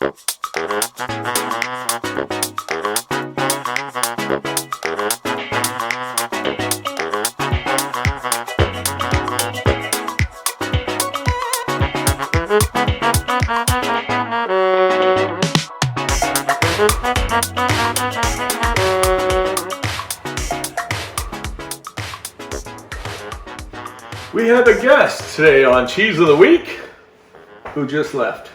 We have a guest today on Cheese of the Week who just left.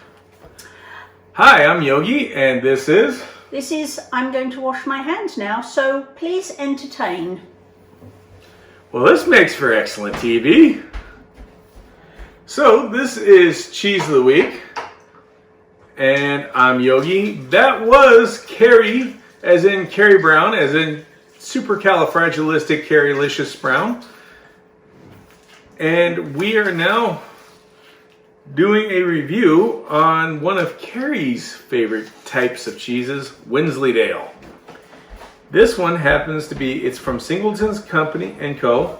Hi, I'm Yogi, and this is... I'm going to wash my hands now, so please entertain. Well, this makes for excellent TV. So, this is Cheese of the Week, and I'm Yogi. That was Carrie, as in Carrie Brown, as in supercalifragilisticexpialidocious Brown. And we are now doing a review on one of Carrie's favorite types of cheeses, Wendsleydale. This one happens to be, it's from Singletons Company & Co.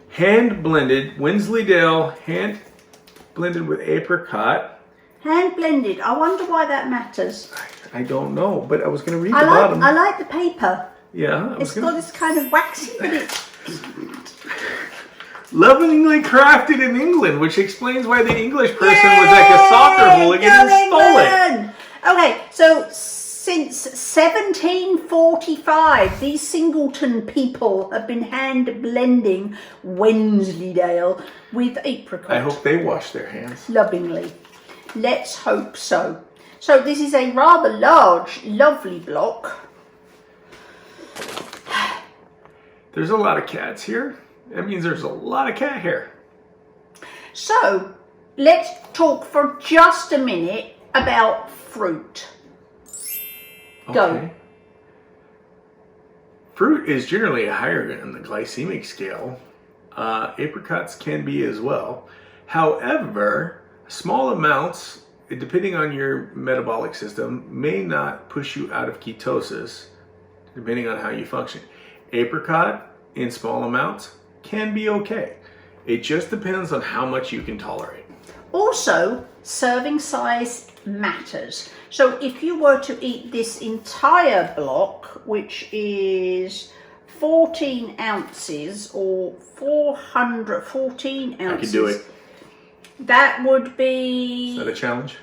Hand blended, Wendsleydale, hand blended with apricot. Hand blended, I wonder why that matters. I don't know, but I was going to read the bottom. I like the paper. Yeah. It's got this kind of waxy, but it's... Lovingly crafted in England, which explains why the English person was like a soccer hooligan and stole it. Okay, so since 1745, these Singleton people have been hand blending Wendsleydale with apricot. I hope they wash their hands. Lovingly. Let's hope so. So this is a rather large, lovely block. There's a lot of cats here. That means there's a lot of cat hair. So, let's talk for just a minute about fruit. Go. Okay. Fruit is generally higher on the glycemic scale. Apricots can be as well. However, small amounts, depending on your metabolic system, may not push you out of ketosis, depending on how you function. Apricot, in small amounts, can be okay. It just depends on how much you can tolerate. Also, serving size matters. So if you were to eat this entire block, which is 14 ounces or 414 ounces. I can do it. That would be... Is that a challenge?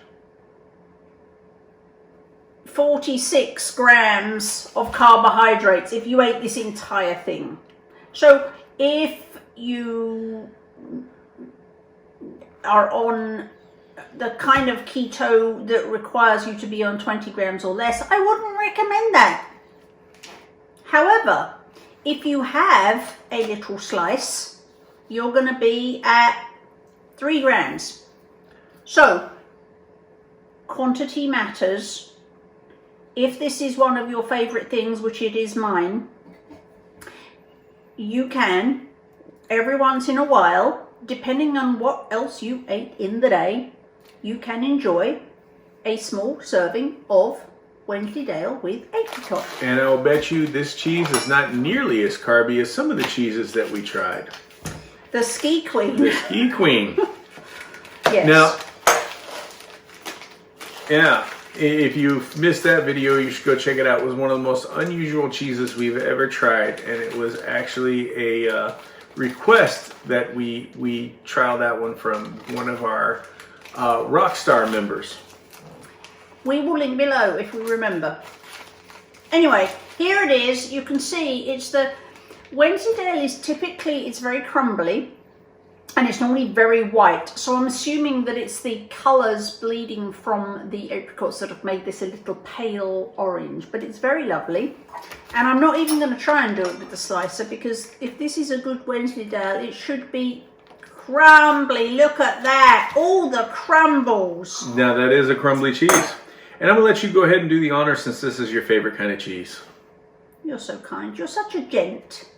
46 grams of carbohydrates if you ate this entire thing. So if you are on the kind of keto that requires you to be on 20 grams or less, I wouldn't recommend that. However, if you have a little slice, you're going to be at 3 grams. So, quantity matters. If this is one of your favorite things, which it is mine, you can, every once in a while, depending on what else you ate in the day, you can enjoy a small serving of Wendsleydale with apricot. And I'll bet you this cheese is not nearly as carby as some of the cheeses that we tried. The Ski Queen. The Ski Queen. Yes. Now, yeah, if you missed that video, you should go check it out. It was one of the most unusual cheeses we've ever tried, and it was actually a request that we trial that one from one of our Rockstar members. We will link below if we remember. Anyway, here it is. You can see it's the Wendsleydale is typically, it's very crumbly and it's normally very white. So I'm assuming that it's the colours bleeding from the apricots that have made this a little pale orange, but it's very lovely. And I'm not even going to try and do it with the slicer, because if this is a good Wendsleydale, it should be crumbly. Look at that, all the crumbles. Now that is a crumbly cheese. And I'm going to let you go ahead and do the honor, since this is your favorite kind of cheese. You're so kind. You're such a gent.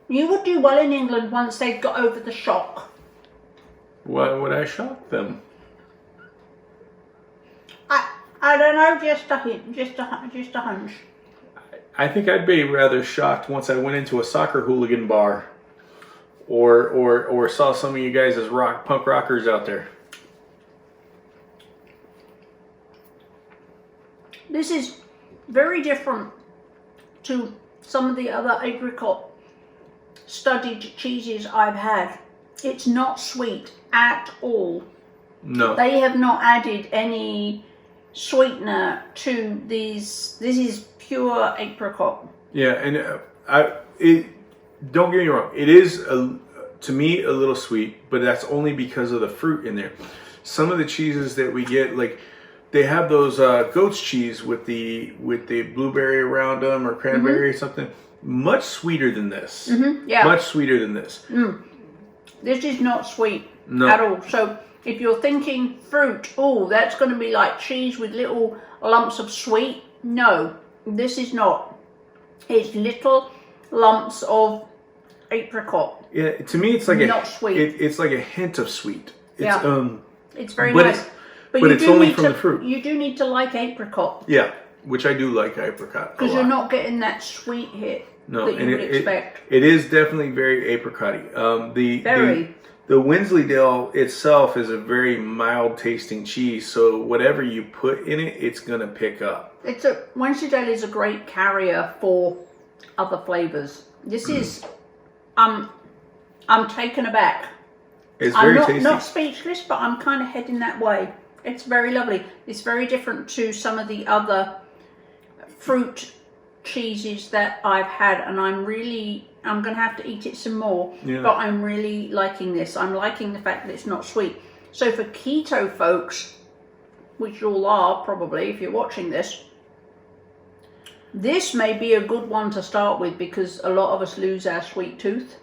You would do well in England once they've got over the shock. Why would I shock them? I don't know, just a hunch. I think I'd be rather shocked once I went into a soccer hooligan bar, or saw some of you guys as punk rockers out there. This is very different to some of the other apricot studded cheeses I've had. It's not sweet at all. No. They have not added any sweetener to these. This is pure apricot. Yeah, and don't get me wrong. It is to me a little sweet, but that's only because of the fruit in there. Some of the cheeses that we get, like they have those goat's cheese with the blueberry around them or cranberry or something. Much sweeter than this. Yeah. Much sweeter than this. This is not sweet No. at all. So if you're thinking fruit, oh, that's going to be like cheese with little lumps of sweet. No, this is not. It's little lumps of apricot. Yeah, to me it's like not sweet. It's like a hint of sweet. It's, it's very but nice. But it's only from the fruit. You do need to like apricot. Yeah, which I do like apricot. Because you're not getting that sweet hit that you would expect. It is definitely very apricot-y. The Wendsleydale itself is a very mild tasting cheese, so whatever you put in it, it's gonna pick up. Wendsleydale is a great carrier for other flavors. This is, I'm taken aback. It's very tasty. I'm not speechless, but I'm kind of heading that way. It's very lovely. It's very different to some of the other fruit cheeses that I've had, and I'm going to have to eat it some more, but I'm really liking this. I'm liking the fact that it's not sweet. So for keto folks, which you all are probably if you're watching this, this may be a good one to start with because a lot of us lose our sweet tooth.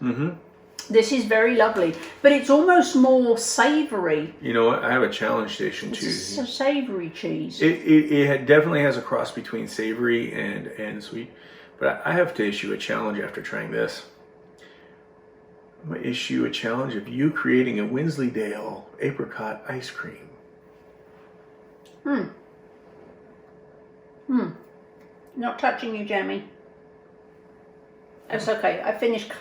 This is very lovely, but it's almost more savory. You know what? I have a challenge station too. It's a savory cheese. It definitely has a cross between savory and sweet, but I have to issue a challenge after trying this. I'm going to issue a challenge of you creating a Wendsleydale apricot ice cream. Not touching you, Jamie. That's okay. I finished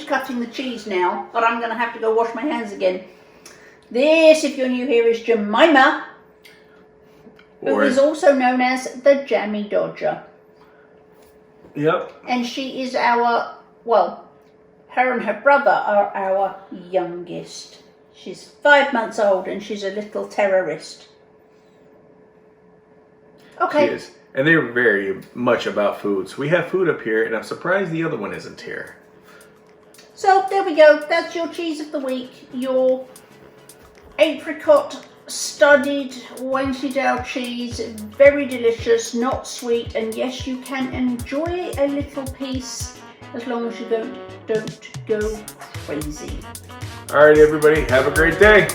cutting the cheese now, but I'm going to have to go wash my hands again. This, if you're new here, is Jemima, who is also known as the Jammy Dodger. Yep. And she is her and her brother are our youngest. She's 5 months old and she's a little terrorist. Okay. She is. And they're very much about food. So we have food up here, and I'm surprised the other one isn't here. So there we go. That's your cheese of the week. Your apricot studded Wendsleydale cheese. Very delicious, not sweet, and yes, you can enjoy a little piece as long as you don't go crazy. All right, everybody. Have a great day.